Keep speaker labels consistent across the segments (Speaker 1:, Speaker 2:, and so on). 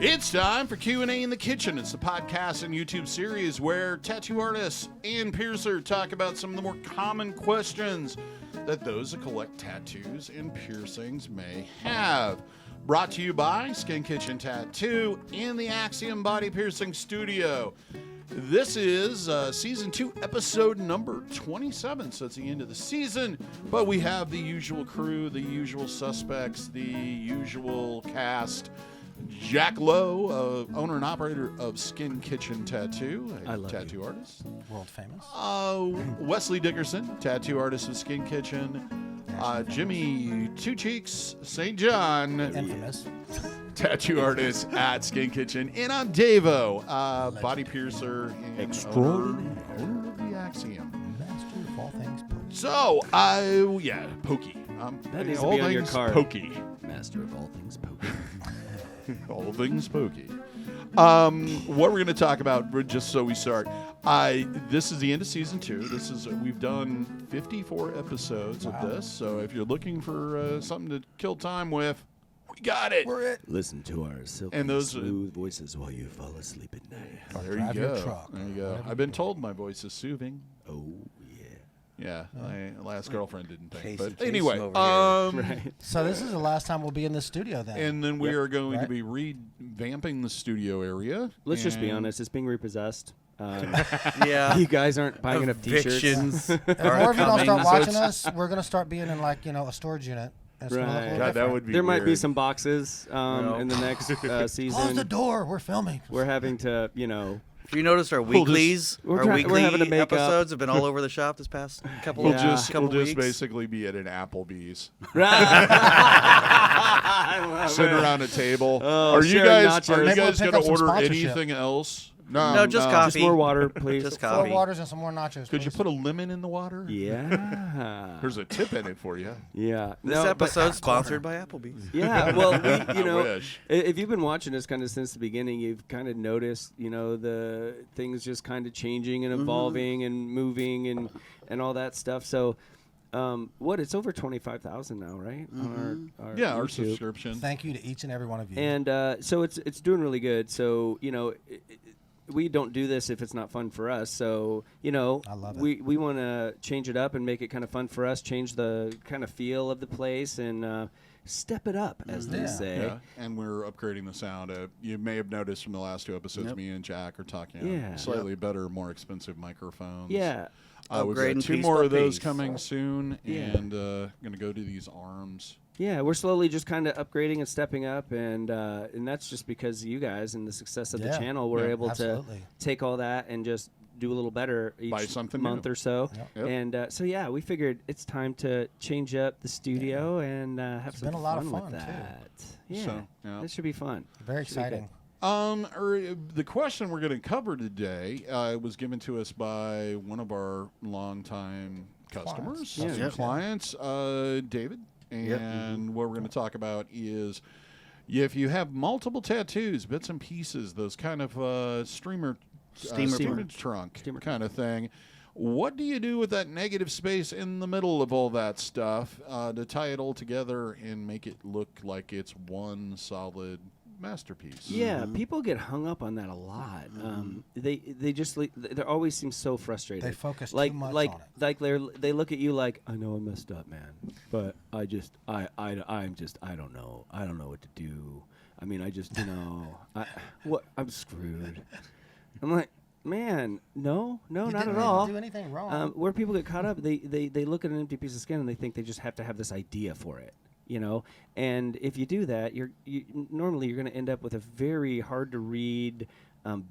Speaker 1: It's time for Q&A in the Kitchen. It's the podcast and YouTube series where tattoo artists and piercer talk about some of the more common questions that those that collect tattoos and piercings may have. Brought to you by Skin Kitchen Tattoo and the Axiom Body Piercing Studio. This is Season 2, Episode number 27, so it's the end of the season, but we have the usual crew, the usual suspects, the usual cast. Jack Lowe, owner and operator of Skin Kitchen Tattoo, a tattoo artist.
Speaker 2: World famous.
Speaker 1: Westley Dickerson, tattoo artist of Skin Kitchen. Jimmy Two Cheeks St. John,
Speaker 2: Infamous.
Speaker 1: tattoo artist at Skin Kitchen. And I'm DaVo, body piercer and owner of the Axiom.
Speaker 2: Master of all things pokey.
Speaker 1: So, pokey.
Speaker 3: That needs to
Speaker 1: all
Speaker 3: be on your
Speaker 1: things
Speaker 3: card.
Speaker 1: Pokey.
Speaker 3: Master of all things pokey.
Speaker 1: All things pokey. What we're going to talk about, just so we start, this is the end of Season 2. We've done 54 episodes of this, so if you're looking for something to kill time with, we got it.
Speaker 2: We're it.
Speaker 3: Listen to our silky,
Speaker 1: And those
Speaker 3: smooth voices while you fall asleep at night.
Speaker 1: There
Speaker 2: Drive
Speaker 1: you
Speaker 2: your
Speaker 1: go.
Speaker 2: truck.
Speaker 1: There you go. I've been told my voice is soothing.
Speaker 3: Oh, yeah.
Speaker 1: Yeah, my last girlfriend didn't think.
Speaker 4: Casey
Speaker 1: But anyway,
Speaker 3: Right.
Speaker 2: So this is the last time we'll be in the studio then.
Speaker 1: and then we are going to
Speaker 2: Right.
Speaker 1: be revamping the studio area.
Speaker 3: Let's just be
Speaker 1: and-
Speaker 3: honest. It's being repossessed.
Speaker 4: Yeah.
Speaker 3: You guys aren't buying enough T-shirts.
Speaker 4: Evictions
Speaker 2: If more
Speaker 4: are
Speaker 2: of you don't
Speaker 4: coming.
Speaker 2: start
Speaker 4: So
Speaker 2: watching
Speaker 4: it's-
Speaker 2: us, we're going to start being in a storage unit. It's gonna look a
Speaker 3: Right.
Speaker 2: little
Speaker 1: God, that
Speaker 2: different.
Speaker 1: would be
Speaker 3: There might be
Speaker 1: weird.
Speaker 3: some boxes in the next
Speaker 2: Close the
Speaker 3: season.
Speaker 2: door. We're filming.
Speaker 3: We're having to,
Speaker 4: If you noticed, our
Speaker 1: We'll just-
Speaker 4: weeklies,
Speaker 3: we're
Speaker 4: our
Speaker 3: try- we're
Speaker 4: weekly
Speaker 3: having to make up.
Speaker 4: episodes have been all over the shop this past couple
Speaker 1: We'll
Speaker 4: of
Speaker 3: Yeah.
Speaker 1: just
Speaker 4: couple weeks.
Speaker 1: basically be at an Applebee's,
Speaker 3: I love
Speaker 1: sitting
Speaker 3: it.
Speaker 1: around a table.
Speaker 3: Oh,
Speaker 1: are you
Speaker 3: sharing
Speaker 1: guys
Speaker 3: nachos.
Speaker 1: are you
Speaker 2: Maybe we'll
Speaker 1: guys
Speaker 2: pick
Speaker 1: gonna
Speaker 2: up some
Speaker 1: order
Speaker 2: sponsorship.
Speaker 1: anything else?
Speaker 4: No, just coffee.
Speaker 3: Just more water, please.
Speaker 4: Just
Speaker 2: 4
Speaker 4: coffee.
Speaker 2: waters and some more nachos.
Speaker 1: Could you
Speaker 2: please.
Speaker 1: put a lemon in the water?
Speaker 3: Yeah.
Speaker 1: There's a tip in it for you.
Speaker 3: Yeah.
Speaker 4: This
Speaker 3: No, but-
Speaker 4: episode's sponsored by Applebee's.
Speaker 3: Yeah, well,
Speaker 1: I wish.
Speaker 3: if you've been watching us kind of since the beginning, you've kind of noticed, the things just kind of changing and evolving and moving and all that stuff. So, it's over 25,000 now, right? On our
Speaker 1: Yeah, our
Speaker 3: YouTube.
Speaker 1: subscription.
Speaker 2: Thank you to each and every one of you.
Speaker 3: And so it's doing really good. So we don't do this if it's not fun for us. So
Speaker 2: I love it.
Speaker 3: we want to change it up and make it kind of fun for us. Change the kind of feel of the place and step it up, as they
Speaker 2: Yeah.
Speaker 3: say.
Speaker 1: Yeah, and we're upgrading the sound. You may have noticed from the last 2 episodes,
Speaker 4: Yep.
Speaker 1: me and Jack are talking
Speaker 3: Yeah.
Speaker 1: on slightly better, more expensive microphones.
Speaker 3: Yeah.
Speaker 1: We've got
Speaker 4: Upgrading
Speaker 1: 2
Speaker 4: piece
Speaker 1: more
Speaker 4: by
Speaker 1: of those
Speaker 4: piece.
Speaker 1: coming soon,
Speaker 3: Yeah.
Speaker 1: and going to go to these arms.
Speaker 3: Yeah, we're slowly just kind of upgrading and stepping up, and that's just because of you guys and the success of the
Speaker 2: Yeah.
Speaker 3: channel. We're
Speaker 1: Yeah,
Speaker 3: able
Speaker 2: absolutely.
Speaker 3: to take all that and just do a little better
Speaker 1: Buy
Speaker 3: each
Speaker 1: something
Speaker 3: month
Speaker 1: new.
Speaker 3: or so.
Speaker 1: Yep.
Speaker 3: And we figured it's time to change up the studio and have some
Speaker 2: been a lot of
Speaker 3: with
Speaker 2: fun, too.
Speaker 3: that. Yeah,
Speaker 1: So, yeah.
Speaker 3: this should be fun.
Speaker 2: Very
Speaker 3: Should be good.
Speaker 2: exciting.
Speaker 1: The question we're going to cover today was given to us by one of our longtime customers,
Speaker 2: Clients.
Speaker 3: Yeah.
Speaker 1: clients, David. And what we're going to talk about is if you have multiple tattoos, bits and pieces, those kind of steamer trunk
Speaker 3: Steamer.
Speaker 1: kind of thing. What do you do with that negative space in the middle of all that stuff to tie it all together and make it look like it's one solid masterpiece?
Speaker 3: Yeah, people get hung up on that a lot. They just they always seem so frustrated.
Speaker 2: They focus
Speaker 3: like
Speaker 2: too much
Speaker 3: like
Speaker 2: on it.
Speaker 3: like they look at you like, I know I messed up, man, but I'm just I don't know what to do. I mean, I'm screwed. I'm like, man, no,
Speaker 2: You
Speaker 3: not
Speaker 2: didn't
Speaker 3: at
Speaker 2: even
Speaker 3: all.
Speaker 2: do anything wrong.
Speaker 3: Where people get caught up, they look at an empty piece of skin and they think they just have to have this idea for it, And if you do that, normally you're going to end up with a very hard to read,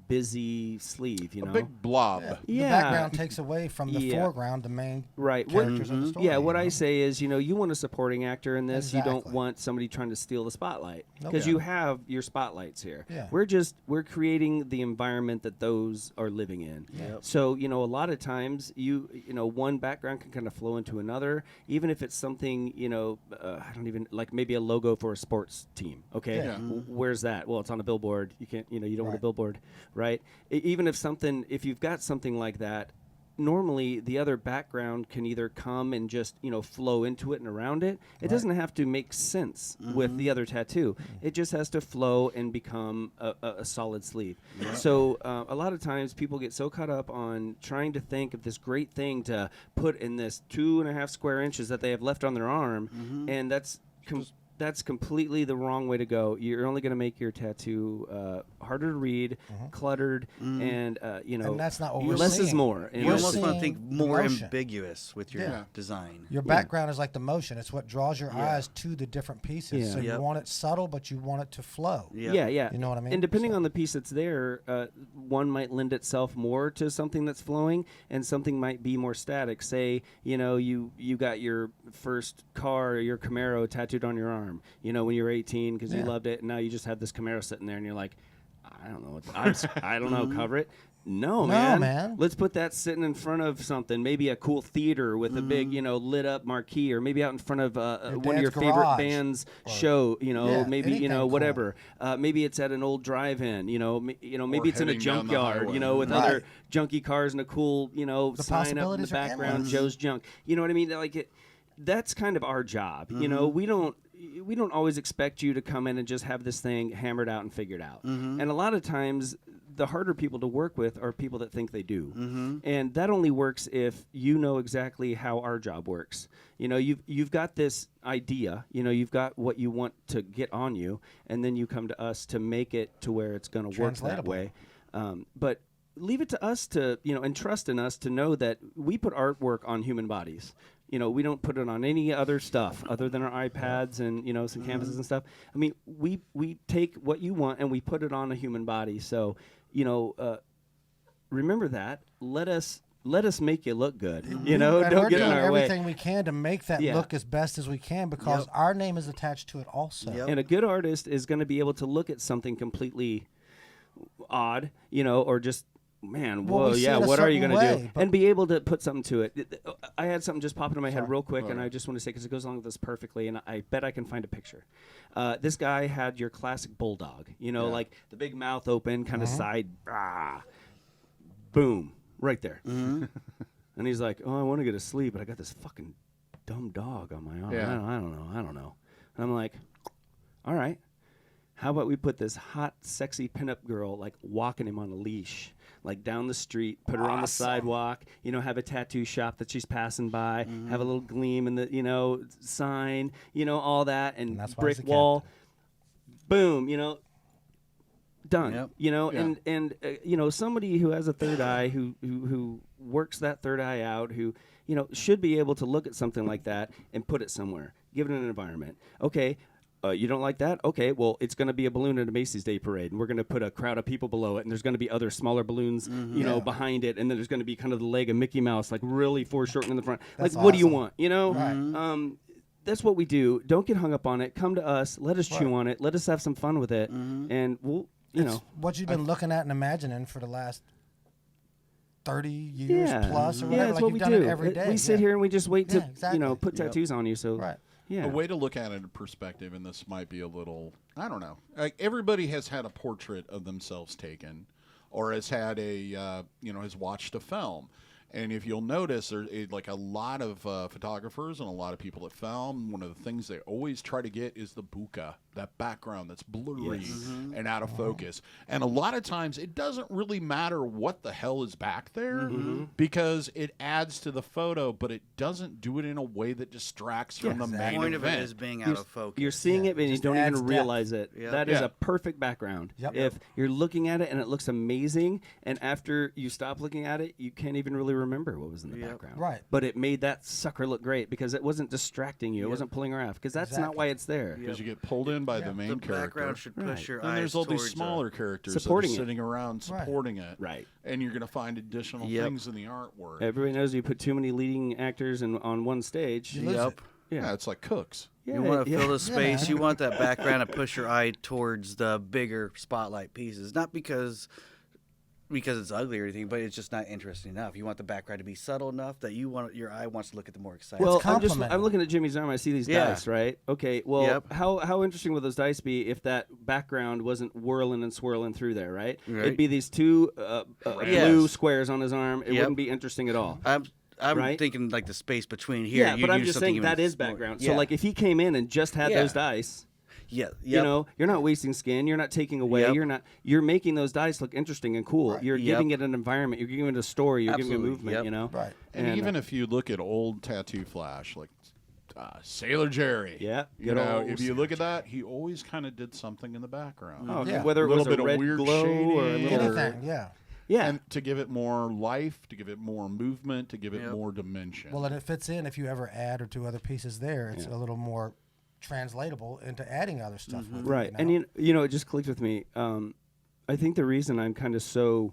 Speaker 3: busy sleeve.
Speaker 1: A big blob.
Speaker 2: The
Speaker 3: Yeah.
Speaker 2: background takes away from the
Speaker 3: Yeah.
Speaker 2: foreground, the main
Speaker 3: Right.
Speaker 2: characters of the story.
Speaker 3: Yeah, what I say is, you want a supporting actor in this. You don't
Speaker 2: Exactly.
Speaker 3: want somebody trying to steal the spotlight
Speaker 2: Nope.
Speaker 3: because
Speaker 2: Yeah.
Speaker 3: you have your spotlights here.
Speaker 2: Yeah.
Speaker 3: We're creating the environment that those are living in.
Speaker 4: Yep.
Speaker 3: So, a lot of times one background can kind of flow into another, even if it's something, I don't even like maybe a logo for a sports team. Okay.
Speaker 2: Yeah.
Speaker 3: Where's that? Well, it's on a billboard. You can't, you don't want a
Speaker 2: Right.
Speaker 3: billboard, right? Even if you've got something like that, normally the other background can either come and just, flow into it and around it. It doesn't have to make sense with the other tattoo. It just has to flow and become a solid sleeve. So a lot of times people get so caught up on trying to think of this great thing to put in this 2.5 square inches that they have left on their arm, and that's completely the wrong way to go. You're only going to make your tattoo harder to read, cluttered, and
Speaker 2: and that's not what we're
Speaker 3: less
Speaker 2: seeing.
Speaker 3: is more. And
Speaker 4: You
Speaker 2: We're
Speaker 4: almost want to
Speaker 2: seeing
Speaker 4: think more
Speaker 2: motion.
Speaker 4: ambiguous with your design.
Speaker 2: Your background is like the motion. It's what draws your eyes to the different pieces.
Speaker 3: Yeah.
Speaker 2: So you want it subtle, but you want it to flow.
Speaker 3: Yeah.
Speaker 2: You know what I mean?
Speaker 3: And depending on the piece that's there, one might lend itself more to something that's flowing, and something might be more static. Say, you got your first car, your Camaro, tattooed on your arm. When you were 18 because you loved it, and now you just have this Camaro sitting there, and you're like, I don't know, I don't know, cover it. No, man. Let's put that sitting in front of something, maybe a cool theater with a big, lit up marquee, or maybe out in front of one of your favorite
Speaker 2: garage.
Speaker 3: band's show, maybe,
Speaker 2: anything
Speaker 3: whatever. Maybe it's at an old drive-in, maybe it's in a
Speaker 1: heading down the
Speaker 3: junkyard,
Speaker 1: highway.
Speaker 3: with other junky cars and a cool, sign up in the
Speaker 2: possibilities are
Speaker 3: background,
Speaker 2: endless.
Speaker 3: Joe's Junk. You know what I mean? That's kind of our job. We don't always expect you to come in and just have this thing hammered out and figured out. And a lot of times, the harder people to work with are people that think they do. And that only works if you know exactly how our job works. You've got this idea, you've got what you want to get on you, and then you come to us to make it to where it's going to work that way. But leave it to us to, and trust in us to know that we put artwork on human bodies. We don't put it on any other stuff other than our iPads and, some canvases and stuff. I mean, we take what you want and we put it on a human body. So, remember that. Let us make you look good.
Speaker 2: And
Speaker 3: Don't
Speaker 2: we're
Speaker 3: get in
Speaker 2: doing
Speaker 3: our way.
Speaker 2: everything we can to make that look as best as we can because our name is attached to it also.
Speaker 3: And a good artist is going to be able to look at something completely odd, or just, man,
Speaker 2: Well,
Speaker 3: what are you going to do?
Speaker 2: way, but-
Speaker 3: And be able to put something to it. I had something just pop into my head real quick, and I just want to say, because it goes along with this perfectly, and I bet I can find a picture. This guy had your classic bulldog, like the big mouth open, kind of side, boom, right there. And he's like, oh, I want to get to sleep, but I got this fucking dumb dog on my arm.
Speaker 1: Yeah.
Speaker 3: I don't know. And I'm like, all right. How about we put this hot, sexy pinup girl, like, walking him on a leash, like, down the street, put her on the sidewalk, have a tattoo shop that she's passing by, have a little gleam in the, sign, all that, and
Speaker 2: that's why
Speaker 3: brick
Speaker 2: he's a
Speaker 3: wall, boom, done,
Speaker 1: Yep.
Speaker 3: and somebody who has a third eye, who works that third eye out, who, should be able to look at something like that and put it somewhere, give it an environment. Okay. You don't like that? Okay, well, it's going to be a balloon at a Macy's Day Parade, and we're going to put a crowd of people below it, and there's going to be other smaller balloons, behind it, and then there's going to be kind of the leg of Mickey Mouse, like really foreshortened in the front.
Speaker 2: That's
Speaker 3: Like, what do you
Speaker 2: awesome.
Speaker 3: want?
Speaker 2: Right.
Speaker 3: That's what we do. Don't get hung up on it. Come to us. Let us chew on it. Let us have some fun with it, and we'll,
Speaker 2: It's what you've been looking at and imagining for the last 30 years plus or whatever.
Speaker 3: it's
Speaker 2: Like
Speaker 3: what
Speaker 2: you've
Speaker 3: we
Speaker 2: done
Speaker 3: do.
Speaker 2: it every day.
Speaker 3: We sit here and we just wait to,
Speaker 2: exactly.
Speaker 3: put tattoos on you. So,
Speaker 2: Right.
Speaker 3: yeah.
Speaker 1: A way to look at it in perspective, and this might be a little, I don't know. Like, everybody has had a portrait of themselves taken, or has had a, has watched a film. And if you'll notice, there's like a lot of photographers and a lot of people that film, one of the things they always try to get is the bokeh, that background that's blurry and out of focus. And a lot of times it doesn't really matter what the hell is back there because it adds to the photo, but it doesn't do it in a way that distracts from the
Speaker 4: The
Speaker 1: main
Speaker 4: point of it
Speaker 1: event.
Speaker 4: is being out of focus.
Speaker 3: You're seeing it, but you
Speaker 2: just
Speaker 3: don't
Speaker 2: adds
Speaker 3: even
Speaker 2: depth.
Speaker 3: realize it.
Speaker 4: Yep.
Speaker 3: That is
Speaker 1: Yeah.
Speaker 3: a perfect background.
Speaker 2: Yep.
Speaker 3: If you're looking at it and it looks amazing, and after you stop looking at it, you can't even really remember what was in the background.
Speaker 2: Right.
Speaker 3: But it made that sucker look great because it wasn't distracting you. It wasn't pulling her off because that's not
Speaker 2: Exactly.
Speaker 3: why it's there.
Speaker 1: Because you get pulled in by the main
Speaker 4: the
Speaker 1: character.
Speaker 4: background should push your
Speaker 1: Then
Speaker 4: eyes
Speaker 1: there's all these
Speaker 4: towards
Speaker 1: smaller characters
Speaker 3: Supporting
Speaker 1: that
Speaker 3: it.
Speaker 1: are sitting around supporting it.
Speaker 3: Right.
Speaker 1: And you're going to find additional
Speaker 4: Yep.
Speaker 1: things in the artwork.
Speaker 3: Everybody knows you put too many leading actors on one stage.
Speaker 2: You lose
Speaker 4: Yep.
Speaker 2: it.
Speaker 1: Yeah, it's like cooks.
Speaker 3: Yeah,
Speaker 4: You want to
Speaker 3: yeah.
Speaker 4: fill the space.
Speaker 2: man.
Speaker 4: You want that background to push your eye towards the bigger spotlight pieces. Not because because it's ugly or anything, but it's just not interesting enough. You want the background to be subtle enough that your eye wants to look at the more exciting.
Speaker 3: Well,
Speaker 2: It's
Speaker 3: I'm looking at Jimmy's arm. I see these dice, right? Okay. Well, how interesting would those dice be if that background wasn't whirling and swirling through there, right? It'd be these two blue squares on his arm. It wouldn't be interesting at all.
Speaker 4: I'm thinking like the space between here.
Speaker 3: Yeah, but I'm just saying that is background. So like if he came in and just had those dice.
Speaker 4: Yeah,
Speaker 3: you know, you're not wasting skin. You're not taking away. You're making those dice look interesting and cool. You're giving it an environment. You're giving it a story. You're giving it a movement. You know,
Speaker 2: right?
Speaker 1: And even if you look at old Tattoo Flash, like Sailor Jerry, you know, if you look at that, he always kind of did something in the background.
Speaker 3: Oh, whether it was a red glow or a little
Speaker 2: anything,
Speaker 1: and to give it more life, to give it more movement, to give it more dimension.
Speaker 2: Well, and it fits in if you ever add or two other pieces there. It's a little more translatable into adding other stuff. With
Speaker 3: right.
Speaker 2: It, you know?
Speaker 3: And you know, it just clicked with me. I think the reason I'm kind of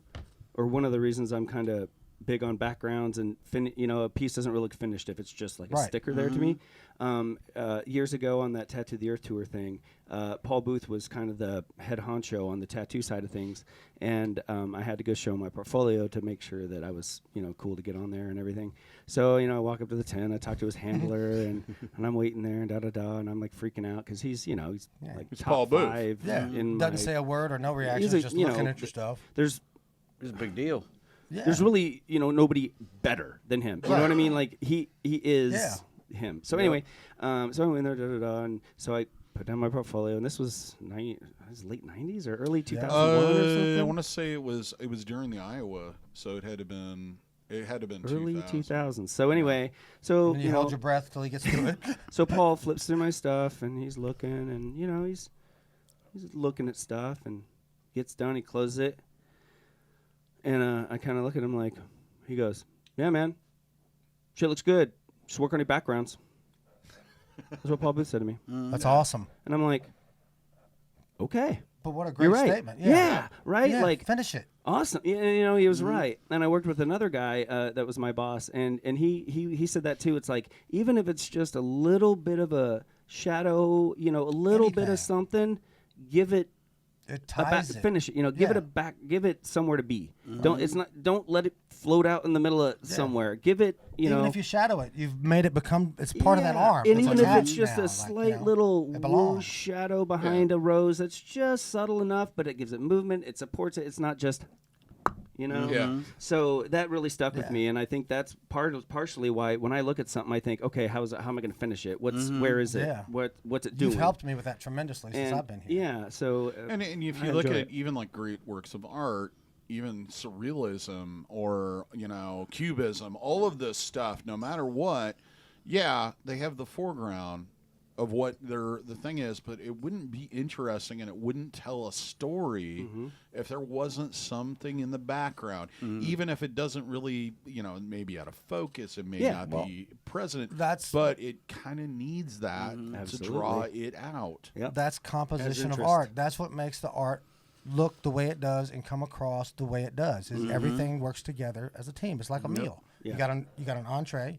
Speaker 3: one of the reasons I'm kind of big on backgrounds and you know, a piece doesn't really look finished if it's just like a sticker there to me. Years ago on that Tattoo the Earth tour thing, Paul Booth was kind of the head honcho on the tattoo side of things, and I had to go show my portfolio to make sure that I was, you know, cool to get on there and everything. So, you know, I walk up to the tent, I talk to his handler, and I'm waiting there and and I'm like freaking out because he's, you know, he's like
Speaker 1: he's
Speaker 3: top
Speaker 1: Paul Booth.
Speaker 3: 5.
Speaker 2: Doesn't say a word or no reaction, just looking at your stuff.
Speaker 4: It's a big deal.
Speaker 2: Yeah.
Speaker 3: There's really, you know, nobody better than him. You know what I mean? Like he is him. So anyway, so I went there, and so I put down my portfolio, and this was late '90s or early 2001 or something.
Speaker 1: I want to say it was during the Iowa, so it had to been
Speaker 3: early
Speaker 1: 2000.
Speaker 3: 2000s. So anyway, so
Speaker 2: and you hold your breath till he gets to it.
Speaker 3: So Paul flips through my stuff, and he's looking, and you know he's looking at stuff, and gets done, he closes it. And I kind of look at him like, he goes, "Yeah, man, shit looks good. Just work on your backgrounds." That's what Paul Booth said to me.
Speaker 2: That's awesome.
Speaker 3: And I'm like, okay.
Speaker 2: But what a great statement.
Speaker 3: Right?
Speaker 2: Yeah,
Speaker 3: like,
Speaker 2: finish it.
Speaker 3: Awesome. You know, he was right. And I worked with another guy that was my boss, and he said that too. It's like, even if it's just a little bit of a shadow, you know, a little bit of something, give it.
Speaker 2: It ties it.
Speaker 3: Finish it, you know. Give it a back. Give it somewhere to be. Don't let it float out in the middle of somewhere. Give it, you know.
Speaker 2: Even if you shadow it, you've made it become. It's part of that arm.
Speaker 3: And
Speaker 2: it's
Speaker 3: even if it's just a slight little
Speaker 2: whoosh
Speaker 3: shadow behind a rose, that's just subtle enough, but it gives it movement. It supports it. It's not just, you know.
Speaker 1: Yeah.
Speaker 3: So that really stuck with me, and I think that's partially why when I look at something, I think, okay, how am I going to finish it? Where is it?
Speaker 2: Yeah.
Speaker 3: What's it doing?
Speaker 2: You've helped me with that tremendously since I've been here.
Speaker 3: Yeah. So
Speaker 1: and if you look at even like great works of art, even surrealism or, you know, cubism, all of this stuff, no matter what, they have the foreground of what the thing is, but it wouldn't be interesting and it wouldn't tell a story if there wasn't something in the background. Even if it doesn't really, you know, maybe out of focus, it may not be present, but it kind of needs that to draw it out.
Speaker 2: Yep. That's composition of art. That's what makes the art look the way it does and come across the way it does. Is everything works together as a team. It's like a meal. You got an entree.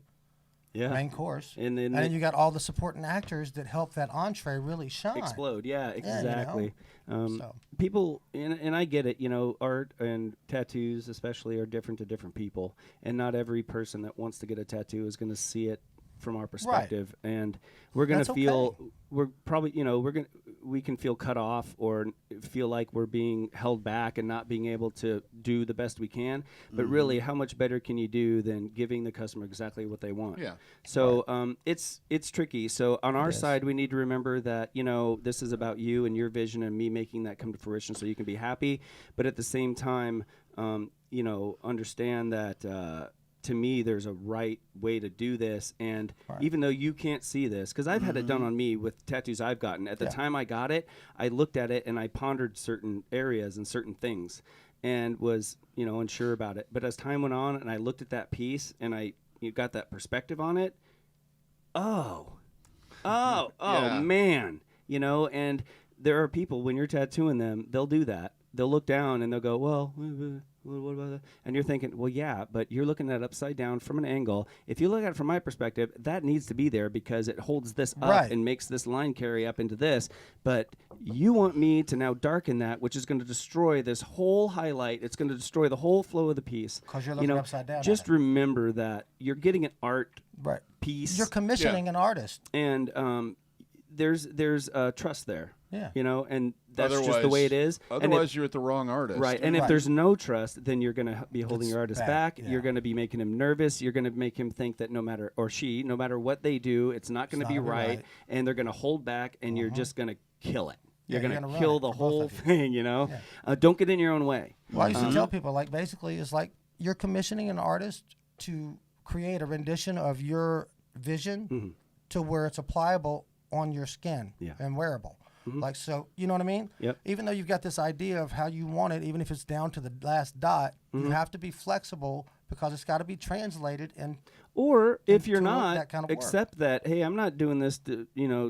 Speaker 2: Main course, and then you got all the supporting actors that help that entree really shine.
Speaker 3: Explode, exactly.
Speaker 2: You know?
Speaker 3: People, and I get it, you know, art and tattoos especially are different to different people, and not every person that wants to get a tattoo is going to see it from our perspective, and we're going to feel, we're probably, you know, we can feel cut off or feel like we're being held back and not being able to do the best we can. But really, how much better can you do than giving the customer exactly what they want?
Speaker 1: Yeah.
Speaker 3: So it's tricky. So on our side, we need to remember that, you know, this is about you and your vision and me making that come to fruition so you can be happy. But at the same time, you know, understand that to me, there's a right way to do this. And even though you can't see this, because I've had it done on me with tattoos I've gotten. At the time I got it, I looked at it and I pondered certain areas and certain things and was, you know, unsure about it. But as time went on and I looked at that piece and you got that perspective on it, man, you know, and there are people, when you're tattooing them, they'll do that. they'll look down and they'll go, well, what about that? And you're thinking, well, yeah, but you're looking at it upside down from an angle. If you look at it from my perspective, that needs to be there because it holds this up and makes this line carry up into this. But you want me to now darken that, which is going to destroy this whole highlight. It's going to destroy the whole flow of the piece.
Speaker 2: Because you're looking upside down.
Speaker 3: Just remember that you're getting an art piece.
Speaker 2: You're commissioning an artist.
Speaker 3: And there's trust there.
Speaker 2: Yeah.
Speaker 3: And that's just the way it is.
Speaker 1: Otherwise, you're at the wrong artist.
Speaker 3: Right. And if there's no trust, then you're going to be holding your artist back. Yeah. You're going to be making him nervous. You're going to make him think that no matter what they do, it's not going to be right. And they're going to hold back, and you're just going to kill it. You're going to kill the whole thing, Yeah. Don't get in your own way.
Speaker 2: Well, I used to tell people, basically, it's like you're commissioning an artist to create a rendition of your vision to where it's applicable on your skin and wearable. So, you know what I mean?
Speaker 3: Yep.
Speaker 2: Even though you've got this idea of how you want it, even if it's down to the last dot, you have to be flexible because it's got to be translated.
Speaker 3: Or if you're not,
Speaker 2: that kind of
Speaker 3: accept that, hey, I'm not doing this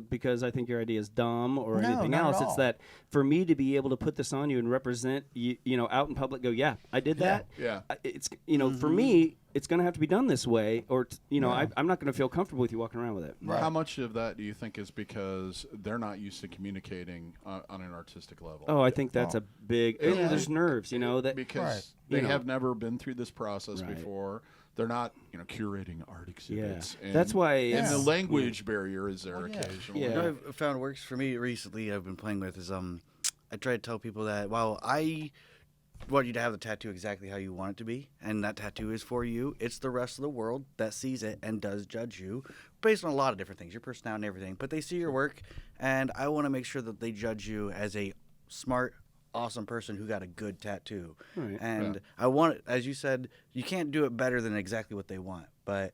Speaker 3: because I think your idea is dumb or anything else. It's that for me to be able to put this on you and represent you, out in public, go, yeah, I did that.
Speaker 1: Yeah.
Speaker 3: It's, for me, it's going to have to be done this way, or I'm not going to feel comfortable with you walking around with it.
Speaker 1: Right. How much of that do you think is because they're not used to communicating on an artistic level?
Speaker 3: Oh, I think that's a big. There's nerves, that
Speaker 1: because they have never been through this process before. They're not, curating art exhibits.
Speaker 3: Yeah. That's why.
Speaker 1: And the language barrier is there occasionally.
Speaker 4: You know, I've found works for me recently. I've been playing with is I try to tell people that while I want you to have the tattoo exactly how you want it to be, and that tattoo is for you, it's the rest of the world that sees it and does judge you based on a lot of different things, your personality and everything. But they see your work, and I want to make sure that they judge you as a smart, awesome person who got a good tattoo.
Speaker 3: Right.
Speaker 4: And I want it, as you said, you can't do it better than exactly what they want, but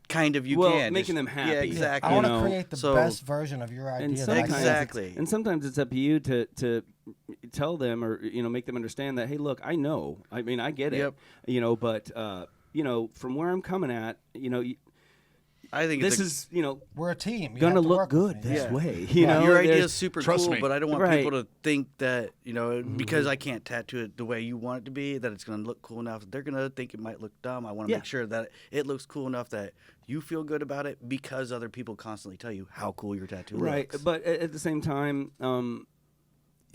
Speaker 4: kind of you can.
Speaker 3: Making them happy.
Speaker 4: Yeah, exactly.
Speaker 2: I want to create the best version of your idea.
Speaker 3: And sometimes it's up to you to tell them or make them understand that, hey, look, I know. I mean, I get it. But from where I'm coming at,
Speaker 4: I think
Speaker 3: this is,
Speaker 2: we're a team.
Speaker 3: Gonna look good this way.
Speaker 4: Your idea is super cool,
Speaker 1: me.
Speaker 4: but I don't want people to think that, because I can't tattoo it the way you want it to be, that it's going to look cool enough. They're going to think it might look dumb. I want to make sure that it looks cool enough that you feel good about it because other people constantly tell you how cool your tattoo looks.
Speaker 3: Right, but at the same time,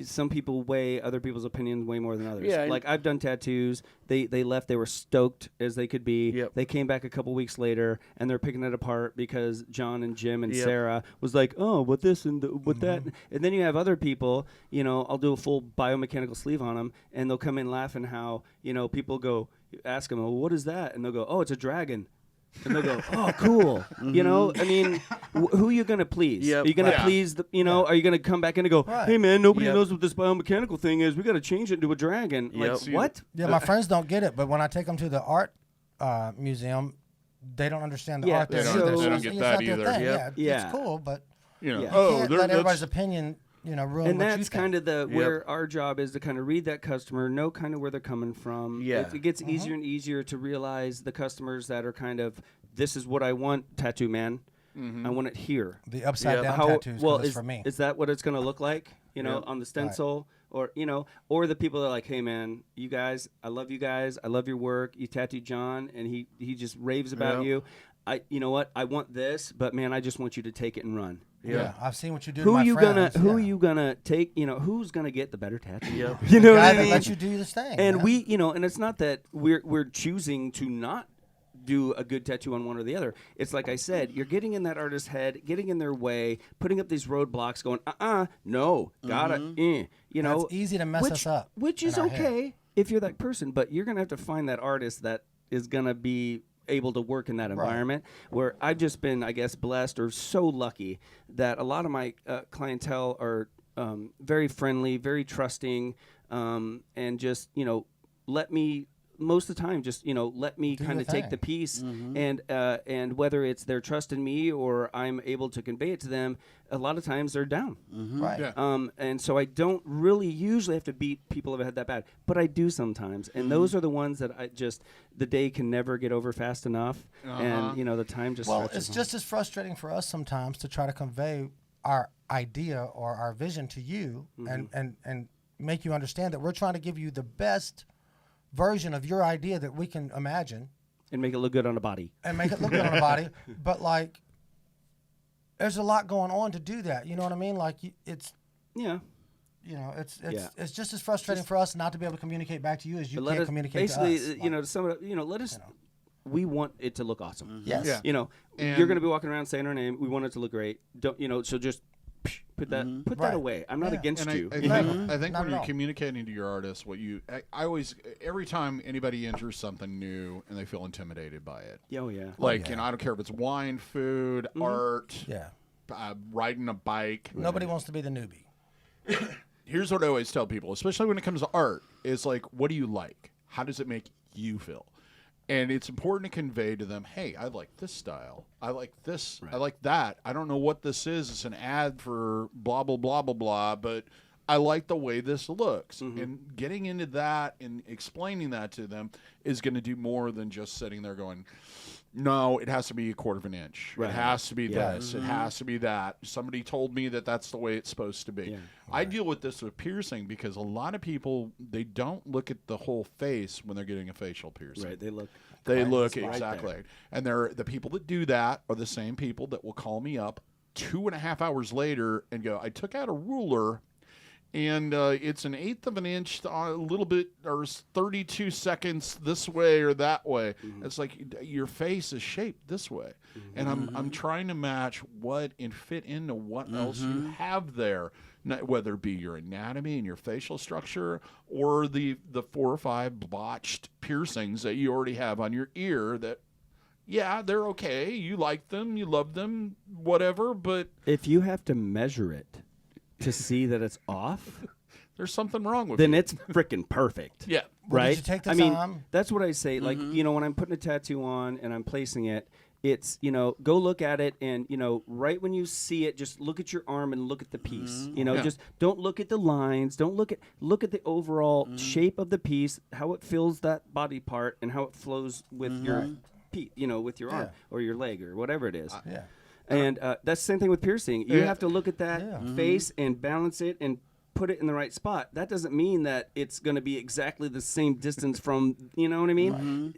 Speaker 3: some people weigh other people's opinions way more than others.
Speaker 4: Yeah,
Speaker 3: like I've done tattoos. They left. They were stoked as they could be.
Speaker 4: Yep.
Speaker 3: They came back a couple weeks later and they're picking it apart because John and Jim and Sarah was like, oh, what this and what that. And then you have other people. I'll do a full biomechanical sleeve on them, and they'll come in laughing how people go ask them, well, what is that? And they'll go, oh, it's a dragon. And they'll go, oh, cool. I mean, who are you going to please?
Speaker 4: Yep.
Speaker 3: Are you going to please the, are you going to come back in and go, hey, man, nobody knows what this biomechanical thing is. We got to change it into a dragon.
Speaker 4: Yep.
Speaker 3: Like, what?
Speaker 2: Yeah, my friends don't get it, but when I take them to the art museum, they don't understand the art.
Speaker 1: They don't get that either.
Speaker 2: Yeah, it's cool, but
Speaker 1: you
Speaker 2: can't let everybody's opinion ruin
Speaker 3: and
Speaker 2: what
Speaker 3: that's
Speaker 2: you think.
Speaker 3: kind of where our job is to kind of read that customer, know kind of where they're coming from.
Speaker 4: Yeah.
Speaker 3: It gets easier and easier to realize the customers that are kind of, this is what I want, tattoo man. I want it here.
Speaker 2: The upside down tattoos. Well,
Speaker 3: is
Speaker 2: for me.
Speaker 3: Is that what it's going to look like? On the stencil, or or the people that are like, hey man, you guys, I love you guys, I love your work. You tattooed John, and he just raves about you. You know what? I want this, but man, I just want you to take it and run.
Speaker 2: Yeah, I've seen what you do.
Speaker 3: Who
Speaker 2: to my friends.
Speaker 3: Who are you gonna take? Who's gonna get the better tattoo?
Speaker 4: Yep.
Speaker 3: You know
Speaker 2: the
Speaker 3: what
Speaker 2: guy
Speaker 3: I
Speaker 2: that
Speaker 3: mean?
Speaker 2: lets you do this thing.
Speaker 3: And we, and it's not that we're choosing to not do a good tattoo on one or the other. It's like I said, you're getting in that artist's head, getting in their way, putting up these roadblocks, going, no, gotta,
Speaker 2: It's easy to mess us up.
Speaker 3: Which is okay if you're that person, but you're gonna have to find that artist that is gonna be able to work in that environment where I've just been, I guess, blessed or so lucky that a lot of my clientele are very friendly, very trusting, and just, let me, most of the time, just, let me kind of take the piece and whether it's their trust in me or I'm able to convey it to them, a lot of times they're down.
Speaker 2: Right.
Speaker 1: Yeah.
Speaker 3: And so I don't really usually have to beat people over the head that bad, but I do sometimes. And those are the ones that the day can never get over fast enough. And, the time just stretches
Speaker 2: it's
Speaker 3: on.
Speaker 2: just as frustrating for us sometimes to try to convey our idea or our vision to you and make you understand that we're trying to give you the best version of your idea that we can imagine.
Speaker 3: And make it look good on a body.
Speaker 2: And make it look good on a body. But, like, there's a lot going on to do that. You know what I mean? Like, it's...
Speaker 3: Yeah.
Speaker 2: You know, it's just as frustrating for us not to be able to communicate back to you as you can't communicate to us.
Speaker 3: Basically, to sum it up, let us... We want it to look awesome.
Speaker 2: Yes.
Speaker 1: Yeah.
Speaker 3: And you're going to be walking around saying our name. We want it to look great. Don't so just put that that away. I'm not against you.
Speaker 1: I think when you're communicating to your artists, I always, every time anybody enters something new and they feel intimidated by it.
Speaker 3: Oh yeah.
Speaker 1: Like I don't care if it's wine, food, art.
Speaker 2: Yeah.
Speaker 1: Riding a bike.
Speaker 2: Nobody wants to be the newbie.
Speaker 1: Here's what I always tell people, especially when it comes to art, is like, what do you like? How does it make you feel? And it's important to convey to them, hey, I like this style. I like this. Right. I like that. I don't know what this is. It's an ad for blah, blah, blah, blah, blah, but I like the way this looks. And getting into that and explaining that to them is going to do more than just sitting there going, no, it has to be a quarter of an inch. Right. It has to be this. It has to be that. Somebody told me that that's the way it's supposed to be. Yeah. I deal with this with piercing because a lot of people, they don't look at the whole face when they're getting a facial piercing.
Speaker 3: Right.
Speaker 1: They look exactly. Right, and the people that do that are the same people that will call me up 2.5 hours later and go, I took out a ruler and it's an 1/8 of an inch, a little bit, or 32 seconds this way or that way. It's like your face is shaped this way, and I'm trying to match what and fit into what else you have there, whether it be your anatomy and your facial structure or the 4 or 5 botched piercings that you already have on your ear that. Yeah, they're okay. You like them, you love them, whatever, but
Speaker 3: if you have to measure it to see that it's off,
Speaker 1: there's something wrong with
Speaker 3: then
Speaker 1: you.
Speaker 3: it's freaking perfect.
Speaker 1: Yeah.
Speaker 2: Well,
Speaker 3: right?
Speaker 2: did you take the time?
Speaker 3: That's what I say. Like, when I'm putting a tattoo on and I'm placing it, it's, go look at it and, right when you see it, just look at your arm and look at the piece. Just don't look at the lines. Don't look at the overall shape of the piece, how it fills that body part and how it flows with your with your arm or your leg or whatever it is.
Speaker 2: Yeah.
Speaker 3: And that's the same thing with piercing. You have to look at that face and balance it and put it in the right spot. That doesn't mean that it's going to be exactly the same distance from, you know what I mean?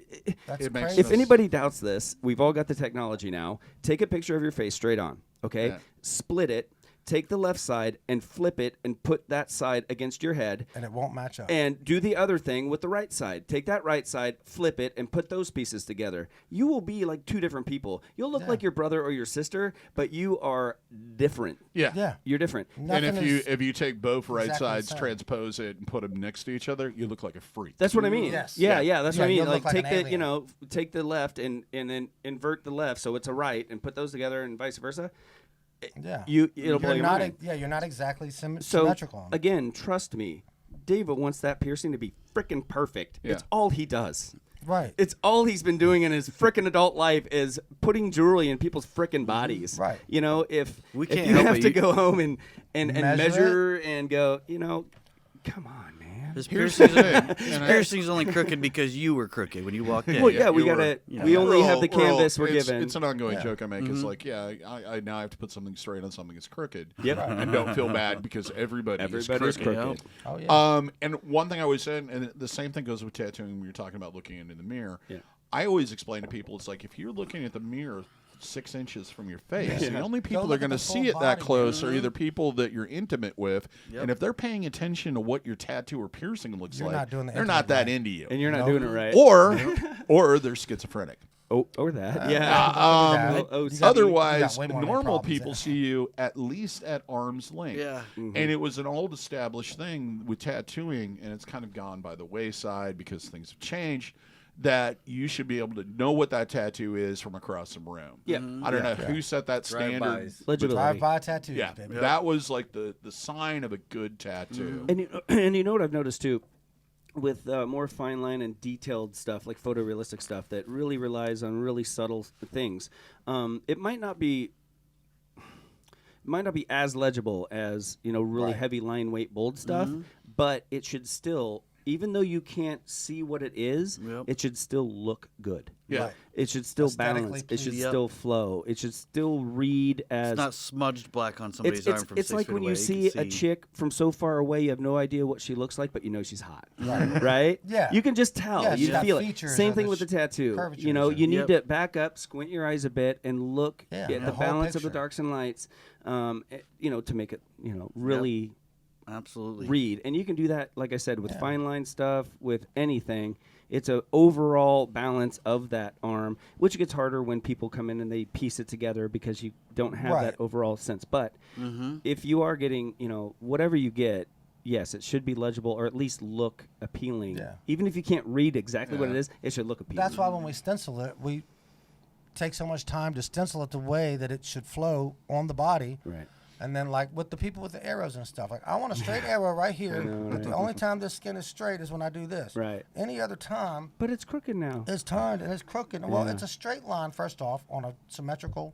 Speaker 2: That's
Speaker 3: crazy. If anybody doubts this, we've all got the technology now. Take a picture of your face straight on, okay? Yeah. Split it. Take the left side and flip it and put that side against your head.
Speaker 2: And it won't match up.
Speaker 3: And do the other thing with the right side. Take that right side, flip it, and put those pieces together. You will be like 2 different people. You'll look like your brother or your sister, but you are different.
Speaker 2: Yeah.
Speaker 3: You're different.
Speaker 1: Nothing and if you take both right sides, transpose it, and put them next to each other, you look like a freak.
Speaker 3: That's what I mean.
Speaker 2: Yes.
Speaker 3: Yeah, that's what I mean.
Speaker 2: Like
Speaker 3: take the take the left and then invert the left so it's a right and put those together and vice versa.
Speaker 2: Yeah,
Speaker 3: it'll blow your mind.
Speaker 2: You're not exactly symmetrical.
Speaker 3: So again, trust me, DaVo wants that piercing to be frickin' perfect. Yeah. It's all he does.
Speaker 2: Right.
Speaker 3: It's all he's been doing in his frickin' adult life is putting jewelry in people's frickin' bodies.
Speaker 2: Right.
Speaker 3: If you have to go home and measure and go, come on, man.
Speaker 4: His piercing's only crooked because you were crooked when you walked in.
Speaker 3: Well, yeah, we only have the canvas we're given.
Speaker 1: It's an ongoing joke I make. It's like, I now have to put something straight on something that's crooked.
Speaker 3: Yep.
Speaker 1: And don't feel bad because everybody's crooked.
Speaker 3: Yep.
Speaker 2: Oh, yeah.
Speaker 1: And one thing I always said, and the same thing goes with tattooing when you're talking about looking into the mirror.
Speaker 3: Yeah.
Speaker 1: I always explain to people, it's like if you're looking at the mirror 6 inches from your face, the only people that are going to see it that close are either people that you're intimate with, and if they're paying attention to what your tattoo or piercing looks like, they're not that into you,
Speaker 3: and you're not doing it right,
Speaker 1: or they're schizophrenic.
Speaker 3: Or that,
Speaker 1: otherwise, normal people see you at least at arm's length.
Speaker 4: Yeah.
Speaker 1: And it was an old established thing with tattooing, and it's kind of gone by the wayside because things have changed, that you should be able to know what that tattoo is from across the room.
Speaker 3: Yeah.
Speaker 1: I don't know who set that standard.
Speaker 2: Drive-by tattoos.
Speaker 1: Yeah. Baby. That was like the sign of a good tattoo.
Speaker 3: And you know what I've noticed too? With more fine line and detailed stuff, like photorealistic stuff that really relies on really subtle things, it might not be as legible as really heavy line weight bold stuff, but it should still even though you can't see what it is, it should still look good.
Speaker 1: Yeah.
Speaker 2: Right.
Speaker 3: It should still balance. It should still flow. It should still read as...
Speaker 4: It's not smudged black on somebody's arm from 6 feet away.
Speaker 3: It's like when you see a chick from so far away, you have no idea what she looks like, but you know she's hot. Right?
Speaker 2: Yeah.
Speaker 3: You can just tell.
Speaker 2: Yeah,
Speaker 3: You feel it. Same thing with the tattoo. You know, you need to back up, squint your eyes a bit, and look at the balance of the darks and lights, you know, to make it, you know, really...
Speaker 4: Absolutely.
Speaker 3: Read. And you can do that, like I said, with fine line stuff, with anything. It's an overall balance of that arm, which gets harder when people come in and they piece it together because you don't have that overall sense. But if you are getting, you know, whatever you get, yes, it should be legible or at least look appealing. Yeah. Even if you can't read exactly what it is, it should look appealing.
Speaker 2: That's why when we stencil it, we take so much time to stencil it the way that it should flow on the body.
Speaker 3: Right.
Speaker 2: And then, like, with the people with the arrows and stuff, like, I want a straight arrow right here, but the only time this skin is straight is when I do this.
Speaker 3: Right.
Speaker 2: Any other time...
Speaker 3: But it's crooked now.
Speaker 2: It's turned and it's crooked. Well, it's a straight line, first off, on a symmetrical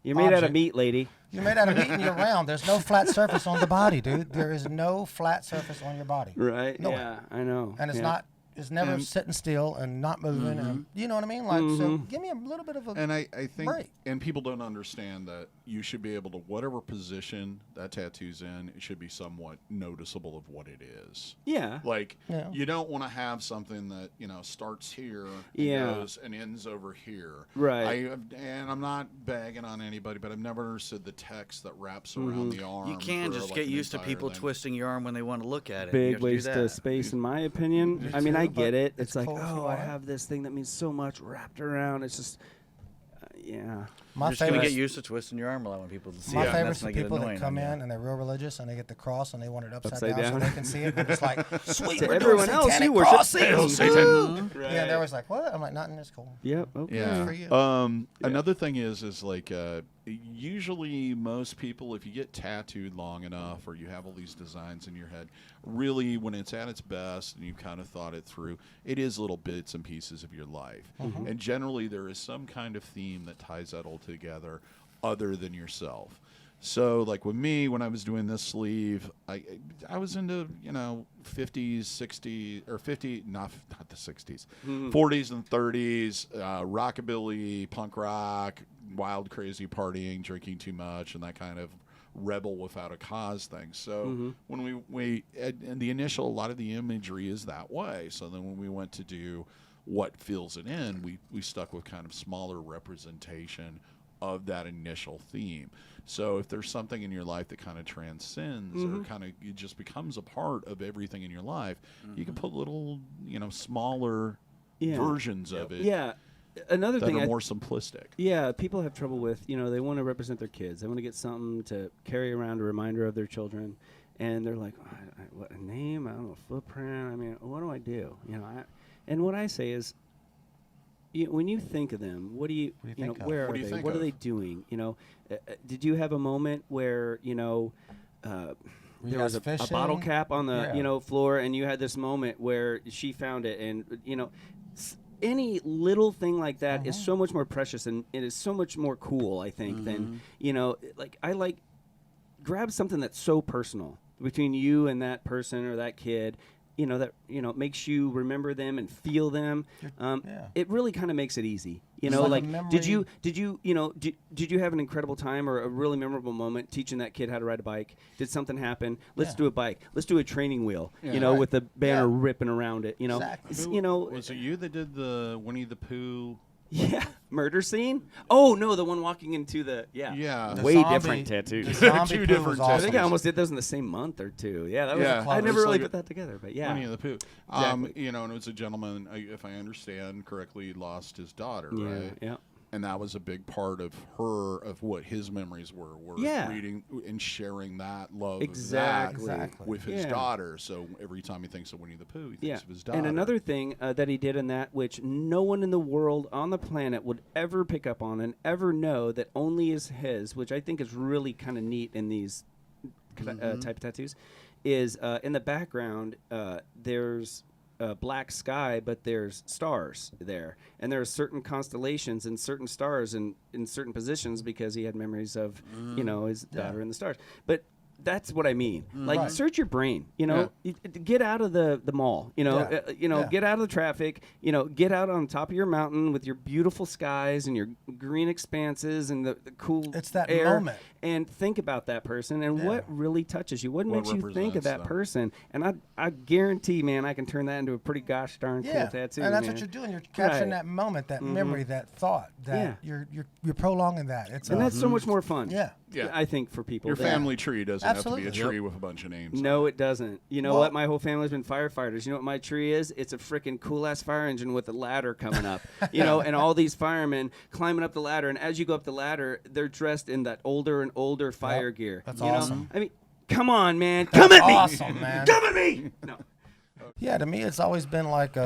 Speaker 3: You're made out of meat, lady.
Speaker 2: You're made out of meat and you're round. There's no flat surface on the body, dude. There is no flat surface on your body.
Speaker 3: Right,
Speaker 2: No.
Speaker 3: yeah, I know.
Speaker 2: And it's not... It's never sitting still and not moving, and you know what I mean. Like, so give me a little bit of a
Speaker 1: and I think,
Speaker 2: break.
Speaker 1: And people don't understand that you should be able to whatever position that tattoo's in, it should be somewhat noticeable of what it is.
Speaker 3: Yeah,
Speaker 1: like you don't want to have something that starts here, and goes and ends over here.
Speaker 3: Right.
Speaker 1: And I'm not bagging on anybody, but I've never understood the text that wraps around the arm.
Speaker 4: You can just get used to people twisting your arm when they want to look at it.
Speaker 3: Big waste of space, in my opinion. I mean, I get it. It's like,
Speaker 2: cool
Speaker 3: I have this thing that means so much wrapped around. It's just,
Speaker 4: You're just going to get used to twisting your arm a lot when people see it.
Speaker 2: My favorite's the people that come in and they're real religious and they get the cross and they want it upside down so they can see it. And it's like, sweet, we're
Speaker 3: everyone
Speaker 2: doing
Speaker 3: else, you
Speaker 2: worship
Speaker 1: Satan.
Speaker 2: Right. Yeah, they're always like, what? I'm like, nothing is cool.
Speaker 3: Yep. Okay.
Speaker 1: Yeah.
Speaker 2: For you.
Speaker 1: Another thing is like usually most people, if you get tattooed long enough or you have all these designs in your head, really when it's at its best and you've kind of thought it through, it is little bits and pieces of your life. And generally there is some kind of theme that ties that all together other than yourself. So like with me, when I was doing this sleeve, I was into 50s, 60s, or 50, not the 60s, 40s and 30s, rockabilly, punk rock, wild, crazy partying, drinking too much, and that kind of rebel without a cause thing. So when we and the initial, a lot of the imagery is that way. So then when we went to do what fills it in, we stuck with kind of smaller representation of that initial theme. So if there's something in your life that kind of transcends or kind of it just becomes a part of everything in your life, you can put little, smaller versions of it.
Speaker 3: Yeah. Another
Speaker 1: that
Speaker 3: thing
Speaker 1: are more simplistic.
Speaker 3: Yeah, people have trouble with, they want to represent their kids. They want to get something to carry around, a reminder of their children. And they're like, what, a name? I don't know, a footprint? I mean, what do I do? And what I say is, when you think of them, what do you where are they? What are they doing? Did you have a moment where there was a bottle cap on the floor, and you had this moment where she found it, and any little thing like that is so much more precious, and it is so much more cool, I think, than grab something that's so personal between you and that person or that kid. That makes you remember them and feel them. It really kind of makes it easy. Did you have an incredible time or a really memorable moment teaching that kid how to ride a bike? Did something happen? Let's do a bike. Let's do a training wheel. With the banner ripping around it.
Speaker 2: Exactly.
Speaker 1: Was it you that did the Winnie the Pooh?
Speaker 3: Yeah, murder scene. Oh no, the one walking into the way different tattoos.
Speaker 1: Two different tattoos.
Speaker 3: I think I almost did those in the same month or two. Yeah, that was I never really put that together, but yeah.
Speaker 1: Winnie the Pooh.
Speaker 3: Exactly.
Speaker 1: And it was a gentleman, if I understand correctly, lost his daughter,
Speaker 3: Yeah,
Speaker 1: right?
Speaker 3: yeah.
Speaker 1: And that was a big part of what his memories were reading and sharing that love with his daughter. So every time he thinks of Winnie the Pooh, he thinks of his daughter.
Speaker 3: And another thing that he did in that, which no one in the world on the planet would ever pick up on and ever know that only is his, which I think is really kind of neat in these type of tattoos, is in the background there's black sky, but there's stars there, and there are certain constellations and certain stars in certain positions because he had memories of his daughter and the stars. But That's what I mean. Like,
Speaker 2: Right.
Speaker 3: search your brain. You know, get out of the mall. You know, get out of the traffic. You know, get out on top of your mountain with your beautiful skies and your green expanses and the cool
Speaker 2: It's that
Speaker 3: air,
Speaker 2: moment.
Speaker 3: and think about that person and what really touches you. What makes you think of that
Speaker 1: represents them.
Speaker 3: person? And I guarantee, man, I can turn that into a pretty gosh darn cool tattoo.
Speaker 2: and that's
Speaker 3: man.
Speaker 2: what you're doing. You're capturing
Speaker 3: Right.
Speaker 2: that moment, that memory, that thought. That you're prolonging that. It's
Speaker 3: And that's so much more fun.
Speaker 2: Yeah.
Speaker 3: I think for people.
Speaker 1: Your
Speaker 3: that-
Speaker 1: family tree doesn't
Speaker 2: Absolutely.
Speaker 1: have to be a tree with a bunch of names.
Speaker 3: No, it doesn't. You know
Speaker 2: Well-
Speaker 3: what? My whole family's been firefighters. You know what my tree is? It's a freaking cool-ass fire engine with a ladder coming up. You know, and all these firemen climbing up the ladder. And as you go up the ladder, they're dressed in that older and older fire gear.
Speaker 2: That's
Speaker 3: you know?
Speaker 2: awesome.
Speaker 3: I mean, come on, man. Come at me.
Speaker 2: awesome, man.
Speaker 3: Come at me. No.
Speaker 2: Yeah, to me, it's always been like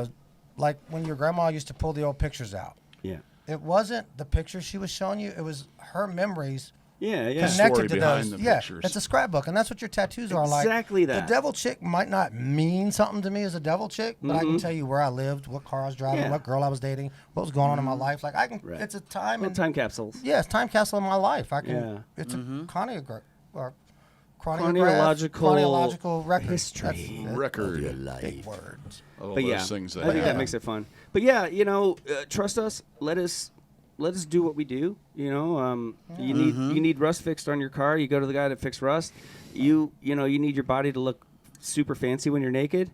Speaker 2: when your grandma used to pull the old pictures out.
Speaker 3: Yeah.
Speaker 2: It wasn't the pictures she was showing you; it was her memories
Speaker 3: Yeah, yeah.
Speaker 2: connected
Speaker 1: Story
Speaker 2: to
Speaker 1: behind
Speaker 2: those.
Speaker 1: the
Speaker 2: Yeah,
Speaker 1: pictures.
Speaker 2: it's a scrapbook, and that's what your tattoos are like.
Speaker 3: Exactly that.
Speaker 2: The devil chick might not mean something to me as a devil chick, but I can tell you where I lived, what car I was driving,
Speaker 3: Yeah.
Speaker 2: what girl I was dating, what was going on in my life. Like I can,
Speaker 3: Right.
Speaker 2: it's a time
Speaker 3: Little
Speaker 2: and
Speaker 3: time capsules.
Speaker 2: yeah, it's time capsule in my life. I can.
Speaker 3: Yeah.
Speaker 2: It's a
Speaker 3: Chronological
Speaker 2: record.
Speaker 3: history.
Speaker 2: That's
Speaker 1: Record.
Speaker 2: big words.
Speaker 1: All
Speaker 3: But
Speaker 1: those
Speaker 3: yeah,
Speaker 1: things
Speaker 3: I
Speaker 1: that
Speaker 3: think that makes it fun. But yeah, you know, trust us. Let us do what we do. You know, you need rust fixed on your car. You go to the guy that fixed rust. You need your body to look super fancy when you're naked.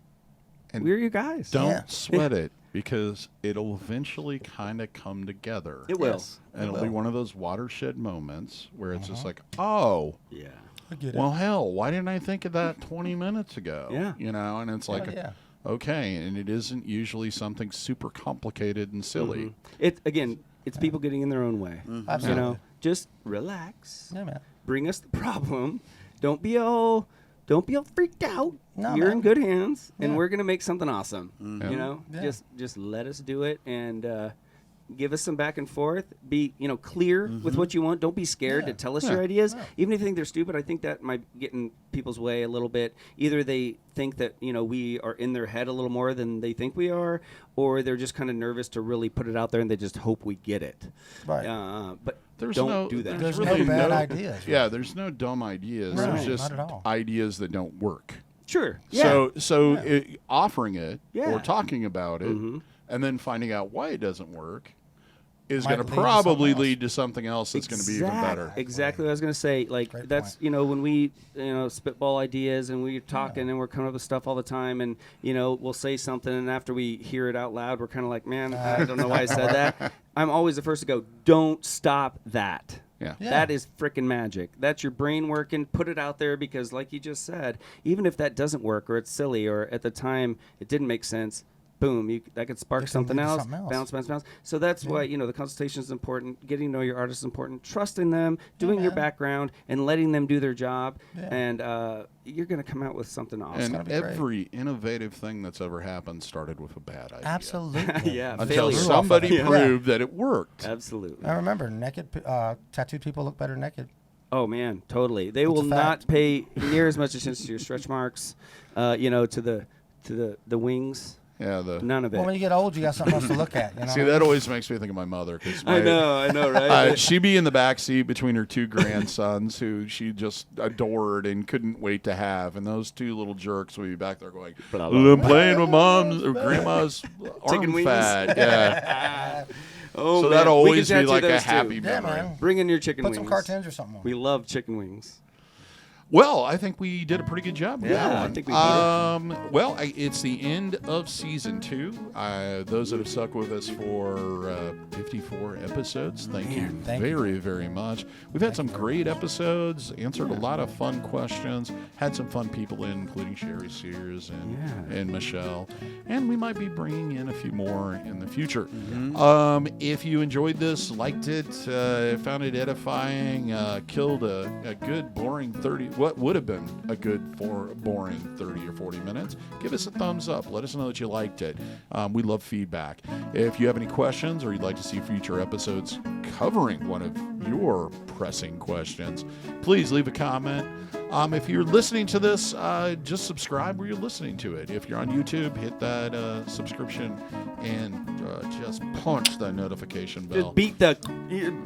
Speaker 1: And
Speaker 3: We're your guys.
Speaker 1: Don't sweat it because it'll eventually kind of come together.
Speaker 3: It will.
Speaker 2: Yes.
Speaker 1: And it'll be one of those watershed moments where it's just like, oh,
Speaker 3: Yeah.
Speaker 2: I get it.
Speaker 1: well, hell, why didn't I think of that 20 minutes ago?
Speaker 3: Yeah.
Speaker 1: You know, and it's like,
Speaker 2: yeah.
Speaker 1: okay, and it isn't usually something super complicated and silly.
Speaker 3: It's people getting in their own way. You
Speaker 2: Absolutely.
Speaker 3: know, just relax.
Speaker 2: Yeah, man.
Speaker 3: Bring us the problem. Don't be all freaked out.
Speaker 2: No,
Speaker 3: You're
Speaker 2: man.
Speaker 3: in good hands, and
Speaker 2: Yeah.
Speaker 3: we're gonna make something awesome. You know,
Speaker 2: Yeah.
Speaker 3: just let us do it and give us some back and forth. Be clear with what you want. Don't be scared to tell us your ideas, even if you think they're stupid. I think that might get in people's way a little bit. Either they think that we are in their head a little more than they think we are, or they're just kind of nervous to really put it out there and they just hope we get it.
Speaker 2: Right.
Speaker 3: But
Speaker 1: There's
Speaker 3: don't
Speaker 1: no,
Speaker 3: do that.
Speaker 2: There's
Speaker 1: really
Speaker 2: no bad ideas.
Speaker 1: Yeah, there's no dumb ideas.
Speaker 2: No,
Speaker 1: There's just
Speaker 2: not at all.
Speaker 1: ideas that don't work.
Speaker 3: Sure. Yeah.
Speaker 1: So offering it
Speaker 3: Yeah.
Speaker 1: or talking about it and then finding out why it doesn't work is
Speaker 2: Might
Speaker 1: going to
Speaker 2: lead to
Speaker 1: probably
Speaker 2: something else.
Speaker 1: lead to something else that's going to be even better.
Speaker 3: Exactly what I was going to say. Like
Speaker 2: Great
Speaker 3: that's
Speaker 2: point.
Speaker 3: when we spitball ideas and we're talking and we're coming up with stuff all the time and we'll say something and after we hear it out loud we're kind of like, man, I don't know why I said that. I'm always the first to go, don't stop that.
Speaker 1: Yeah.
Speaker 3: That is freaking magic. That's your brain working. Put it out there because, like you just said, even if that doesn't work or it's silly or at the time it didn't make sense, boom, that could spark
Speaker 2: It can
Speaker 3: something
Speaker 2: lead to
Speaker 3: else.
Speaker 2: something else.
Speaker 3: Bounce. So that's why the consultation is important. Getting to know your artist is important. Trusting them, doing your
Speaker 2: man.
Speaker 3: background, and letting them do their job.
Speaker 2: Yeah.
Speaker 3: And you're gonna come out with something awesome.
Speaker 1: And
Speaker 2: be great.
Speaker 1: every innovative thing that's ever happened started with a bad idea.
Speaker 2: Absolutely.
Speaker 3: Yeah.
Speaker 1: Until
Speaker 3: failure.
Speaker 1: somebody
Speaker 2: Yeah.
Speaker 1: proved that it worked.
Speaker 3: Absolutely.
Speaker 2: I remember tattooed people look better naked.
Speaker 3: Oh man, totally. They
Speaker 2: That's
Speaker 3: will
Speaker 2: a
Speaker 3: not
Speaker 2: fact.
Speaker 3: pay near as much attention to your stretch marks, to the wings.
Speaker 1: Yeah.
Speaker 3: None of it.
Speaker 2: Well, when you get old, you got something else to look at. You know?
Speaker 1: See, that always makes me think of my mother. Cause
Speaker 3: I know, right?
Speaker 1: she'd be in the back seat between her two grandsons who she just adored and couldn't wait to have. And those two little jerks would be back there going, I'm playing with mom's or grandma's
Speaker 3: Chicken
Speaker 1: arm
Speaker 3: wings.
Speaker 1: fat. Yeah.
Speaker 3: Oh,
Speaker 1: So
Speaker 3: man.
Speaker 1: that'll
Speaker 3: We
Speaker 1: always
Speaker 3: can
Speaker 1: be
Speaker 3: tattoo
Speaker 1: like a
Speaker 3: those, too.
Speaker 1: happy
Speaker 2: Yeah,
Speaker 1: memory.
Speaker 2: man.
Speaker 3: Bring in your chicken
Speaker 2: Put
Speaker 3: wings.
Speaker 2: some cartoons or something on.
Speaker 3: We love chicken wings.
Speaker 1: Well, I think we did a pretty good job with
Speaker 3: Yeah,
Speaker 1: that
Speaker 3: I
Speaker 1: one.
Speaker 3: think we did.
Speaker 1: Well, it's the end of season 2. Those that have stuck with us for 54 episodes, thank you
Speaker 2: thank you.
Speaker 1: very, very much. We've had some great episodes, answered a lot of fun questions, had some fun people in, including Sherry Sears and Michelle. And we might be bringing in a few more in the future. If you enjoyed this, liked it, found it edifying, killed a good boring 30, what would have been a good boring 30 or 40 minutes, give us a thumbs up. Let us know that you liked it. We love feedback. If you have any questions or you'd like to see future episodes covering one of your pressing questions, please leave a comment. If you're listening to this, just subscribe where you're listening to it. If you're on YouTube, hit that subscription and just punch that notification bell.
Speaker 3: Just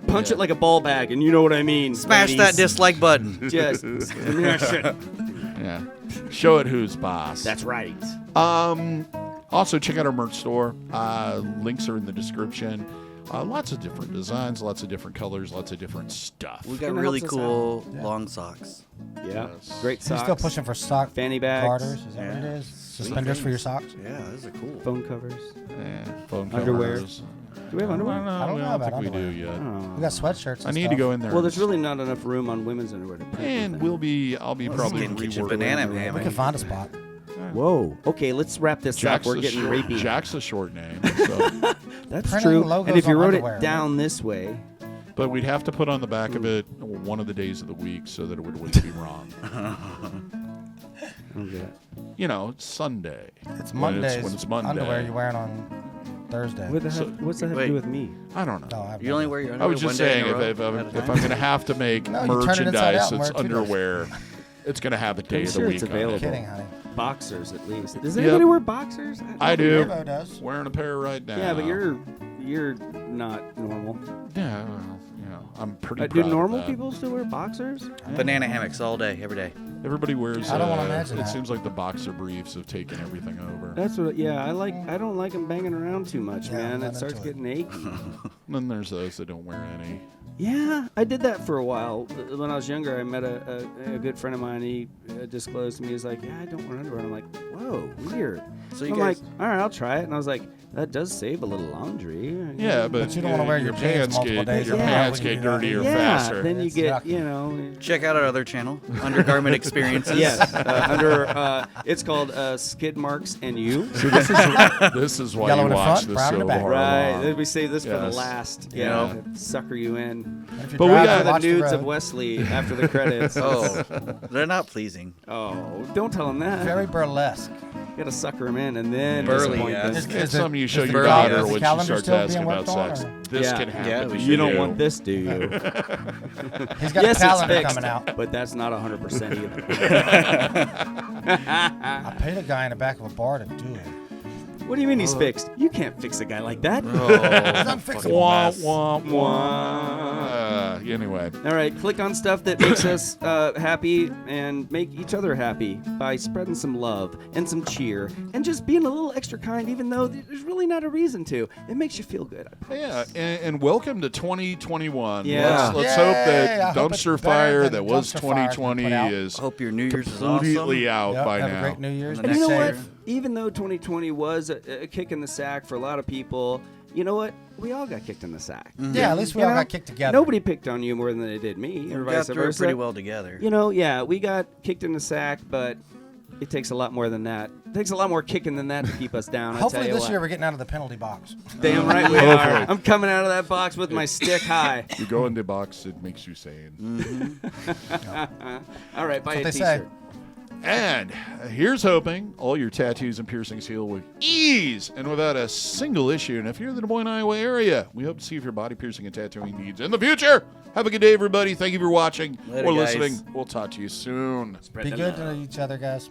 Speaker 3: punch it like a ball bag, and you know what I mean.
Speaker 4: Smash that dislike button.
Speaker 3: Just smash it.
Speaker 1: Yeah. Show it who's boss.
Speaker 3: That's right.
Speaker 1: Also, check out our merch store. Links are in the description. Lots of different designs, lots of different colors, lots of different stuff.
Speaker 4: We got really cool long socks.
Speaker 3: Yeah.
Speaker 1: Yes.
Speaker 3: Great socks.
Speaker 2: You're still pushing for sock
Speaker 3: fanny bags.
Speaker 2: garters? Is that what it is? Suspenders for your socks?
Speaker 4: Yeah, those are cool.
Speaker 3: Phone covers.
Speaker 1: Yeah, phone
Speaker 3: Underwear.
Speaker 1: covers.
Speaker 3: Do we have underwear?
Speaker 2: I don't know
Speaker 1: I
Speaker 2: about
Speaker 1: think we
Speaker 2: underwear.
Speaker 1: do yet.
Speaker 3: Oh.
Speaker 2: We got sweatshirts.
Speaker 1: I
Speaker 2: and
Speaker 1: need to
Speaker 2: stuff.
Speaker 1: go in there.
Speaker 3: Well, there's really not enough room on women's underwear to print.
Speaker 1: And
Speaker 3: anything.
Speaker 1: I'll be probably
Speaker 4: Skin Kitchen
Speaker 1: reworking
Speaker 4: banana
Speaker 1: it.
Speaker 4: hammock.
Speaker 2: We can find a spot.
Speaker 3: Whoa. Okay, let's wrap this up. We're getting rapey.
Speaker 1: Jack's a short name, so.
Speaker 3: That's
Speaker 2: Printing
Speaker 3: true.
Speaker 2: logos
Speaker 3: And if you
Speaker 2: on
Speaker 3: wrote
Speaker 2: underwear,
Speaker 3: it down this way,
Speaker 1: But we'd have to put on the back of it one of the days of the week so that it wouldn't be wrong.
Speaker 3: okay.
Speaker 1: You know, it's Sunday.
Speaker 2: It's
Speaker 1: When
Speaker 2: Mondays.
Speaker 1: when it's Monday.
Speaker 2: Underwear you're wearing on Thursday.
Speaker 3: What's that have to do with me?
Speaker 1: I don't know.
Speaker 2: No, I have
Speaker 4: You
Speaker 2: no
Speaker 4: only
Speaker 2: idea.
Speaker 4: wear your
Speaker 1: I
Speaker 4: underwear
Speaker 1: was just
Speaker 4: one day
Speaker 1: saying,
Speaker 4: in a row
Speaker 1: if
Speaker 4: at a
Speaker 1: I'm
Speaker 4: time?
Speaker 1: going to have to make
Speaker 2: No, you turn it inside
Speaker 1: merchandise
Speaker 2: out and
Speaker 1: that's
Speaker 2: wear it 2 days.
Speaker 1: underwear, it's going to have a day
Speaker 3: I'm
Speaker 1: of
Speaker 3: sure
Speaker 1: the
Speaker 3: it's
Speaker 1: week on it.
Speaker 3: available.
Speaker 2: Kidding, honey.
Speaker 3: Boxers, at least. Does
Speaker 1: Yep.
Speaker 3: anybody wear boxers?
Speaker 1: I do.
Speaker 2: DaVo does.
Speaker 1: Wearing a pair right now.
Speaker 3: Yeah, but you're not normal.
Speaker 1: Yeah, well, you know, I'm pretty
Speaker 3: Do
Speaker 1: proud of
Speaker 3: normal
Speaker 1: that.
Speaker 3: people still wear boxers?
Speaker 4: Banana hammocks all day, every day.
Speaker 1: Everybody wears.
Speaker 2: I don't wanna imagine
Speaker 1: It
Speaker 2: that.
Speaker 1: seems like the boxer briefs have taken everything over.
Speaker 3: That's what. Yeah, I don't like them banging around too much,
Speaker 2: Yeah,
Speaker 3: man.
Speaker 2: I'm not
Speaker 3: It starts
Speaker 2: into it.
Speaker 3: getting achy.
Speaker 1: And then there's those that don't wear any.
Speaker 3: Yeah, I did that for a while. When I was younger, I met a good friend of mine. He disclosed to me, he's like, yeah, I don't wear underwear. And I'm like, whoa, weird.
Speaker 4: So you
Speaker 3: I'm
Speaker 4: guys,
Speaker 3: like, all right, I'll try it. And I was like, that does save a little laundry.
Speaker 1: Yeah, but
Speaker 2: you don't wanna wear your jeans multiple days
Speaker 1: Your
Speaker 3: in a row
Speaker 1: pants
Speaker 2: when you
Speaker 1: get
Speaker 2: do that.
Speaker 1: dirtier
Speaker 3: yeah,
Speaker 1: faster.
Speaker 3: then you
Speaker 2: It's
Speaker 3: get,
Speaker 2: yucky.
Speaker 3: you know.
Speaker 4: check out our other channel, Undergarment Experiences.
Speaker 3: Yes, it's called Skid Marks and You.
Speaker 1: See, this is why
Speaker 2: Yellow
Speaker 1: you
Speaker 2: in the
Speaker 1: watch
Speaker 2: front,
Speaker 1: this
Speaker 2: brown in
Speaker 1: so
Speaker 2: the back.
Speaker 1: hard.
Speaker 3: Right, we save this for the
Speaker 1: Yes.
Speaker 3: last, you
Speaker 1: Yeah.
Speaker 3: know, sucker you in.
Speaker 2: And if you're
Speaker 1: But we
Speaker 2: driving,
Speaker 1: got
Speaker 3: For the
Speaker 2: watch the
Speaker 3: nudes of
Speaker 2: road.
Speaker 3: Westley after the credits.
Speaker 4: Oh, they're not pleasing.
Speaker 3: Oh, don't tell him that.
Speaker 2: Very burlesque.
Speaker 3: You gotta sucker him in and then
Speaker 4: Burly,
Speaker 3: disappoint
Speaker 4: yeah.
Speaker 3: them.
Speaker 2: Is
Speaker 1: It's
Speaker 2: it-
Speaker 1: something you show
Speaker 2: is
Speaker 1: your
Speaker 2: the
Speaker 1: daughter
Speaker 2: calendar-
Speaker 1: when she
Speaker 2: calendar
Speaker 1: starts
Speaker 2: still
Speaker 1: asking
Speaker 2: being
Speaker 1: about
Speaker 2: worked on,
Speaker 1: sex.
Speaker 2: or-
Speaker 1: This
Speaker 3: Yeah.
Speaker 1: can happen.
Speaker 4: Yeah,
Speaker 1: to
Speaker 4: we
Speaker 3: You
Speaker 1: you.
Speaker 3: don't want this, do you?
Speaker 2: He's got
Speaker 3: Yes,
Speaker 2: a calendar
Speaker 3: it's fixed,
Speaker 2: coming out.
Speaker 3: but that's not 100% either.
Speaker 2: I paid a guy in the back of a bar to do it.
Speaker 3: What do you mean he's fixed? You can't fix a guy like that.
Speaker 2: It's unfixable.
Speaker 1: Wah,
Speaker 2: mess.
Speaker 1: wah, wah. Anyway,
Speaker 3: All right, click on stuff that makes us happy and make each other happy by spreading some love and some cheer and just being a little extra kind, even though there's really not a reason to. It makes you feel good.
Speaker 1: yeah, and welcome to 2021.
Speaker 3: Yeah.
Speaker 1: Let's
Speaker 2: Yay!
Speaker 1: hope
Speaker 2: I
Speaker 1: that
Speaker 2: hope it's
Speaker 1: dumpster
Speaker 2: better
Speaker 1: fire
Speaker 2: than
Speaker 1: that was
Speaker 2: dumpster fire
Speaker 1: 2020
Speaker 2: put out.
Speaker 1: is
Speaker 4: Hope your New Year's is
Speaker 1: completely
Speaker 4: awesome.
Speaker 1: out by
Speaker 2: Have
Speaker 1: now.
Speaker 2: a great New Year's.
Speaker 4: And
Speaker 3: And you know
Speaker 4: Next
Speaker 3: what?
Speaker 4: year.
Speaker 3: Even though 2020 was a kick in the sack for a lot of people, you know what? We all got kicked in the sack.
Speaker 2: Yeah, at least we
Speaker 3: You
Speaker 2: all
Speaker 3: know?
Speaker 2: got kicked together.
Speaker 3: Nobody picked on you more than they did me, or
Speaker 4: We
Speaker 3: vice
Speaker 4: got through it
Speaker 3: versa.
Speaker 4: pretty well together.
Speaker 3: You know, yeah, we got kicked in the sack, but it takes a lot more than that. It takes a lot more kicking than that to keep us down. I
Speaker 2: Hopefully
Speaker 3: tell you
Speaker 2: this
Speaker 3: what.
Speaker 2: year we're getting out of the penalty box.
Speaker 3: Damn right we are. I'm coming out of that box with my stick high.
Speaker 1: You go in the box, it makes you sane.
Speaker 3: All right, buy a
Speaker 2: That's what they say.
Speaker 3: t-shirt.
Speaker 1: And here's hoping all your tattoos and piercings heal with ease and without a single issue. And if you're in the Des Moines, Iowa area, we hope to see you for your body piercing and tattooing needs in the future. Have a good day, everybody. Thank you for watching
Speaker 4: Later,
Speaker 1: or
Speaker 4: guys.
Speaker 1: listening. We'll talk to you soon.
Speaker 3: Spread
Speaker 2: Be
Speaker 3: the
Speaker 2: good
Speaker 3: love.
Speaker 2: to each other, guys.